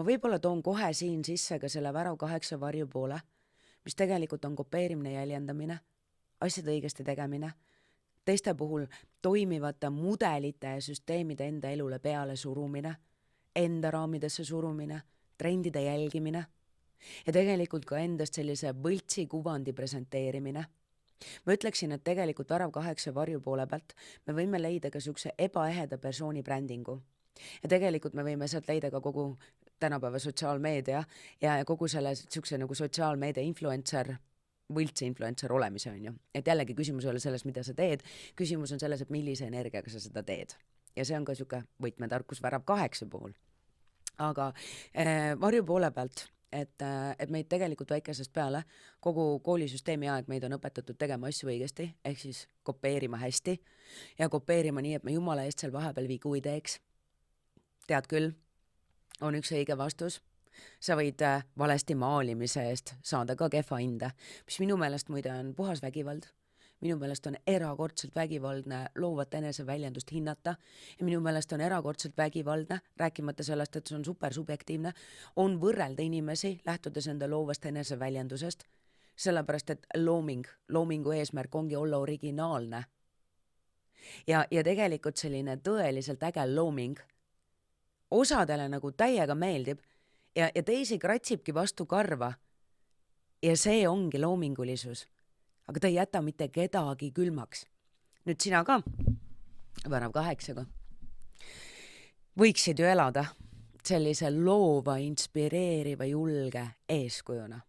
Ma võib-olla toon kohe siin sisse ka selle värav 8 varjupoole, mis tegelikult on kopeerimine, jäljendamine, asjade õigesti tegemine, teiste puhul toimivate mudelite ja süsteemide enda elule peale surumine, enda raamidesse surumine, trendide jälgimine ja tegelikult ka endast sellise võltsi kuvandi presenteerimine. Ma ütleksin, et tegelikult värav 8 varjupoole pealt me võime leida ka sükse ebaeheda persooni brändingu. Ja tegelikult me võime sealt leida ka kogu tänapäeva sotsiaalmeedia ja kogu selle sükse nagu sotsiaalmeedia influencer, võltsi influencer olemise on ju. Et jällegi küsimus ei ole selles, mida sa teed, küsimus on selles, et millise energiaga sa seda teed. Ja see on ka süke võtmetarkus värav 8 puhul. Aga varju poole pealt, et meid tegelikult väikesest peale kogu koolisüsteemi aeg meid on õpetatud tegema asju õigesti, ehk siis kopeerima hästi ja kopeerima nii, et me jumala eest seal vahepeal vigu ei teeks. Tead küll, on üks õige vastus. Sa võid valesti maalimise eest saada ka kehva hinde, mis minu meelest muide on puhas vägivald. Minu meelest on erakordselt vägivaldne loovat eneseväljendust hinnata ja minu meelest on erakordselt vägivaldne, rääkimata sellest, et see on super subjektiivne, on võrrelda inimesi lähtudes enda loovast eneseväljendusest, sellepärast et loomingu eesmärk ongi olla originaalne. Ja tegelikult selline tõeliselt äge looming osadele nagu täiega meeldib ja teisi kratsibki vastu karva ja see ongi loomingulisus. Aga ta ei jäta mitte kedagi külmaks. Nüüd sina ka, värav 8-ga, võiksid ju elada sellise loova, inspireeriva, julge eeskujuna.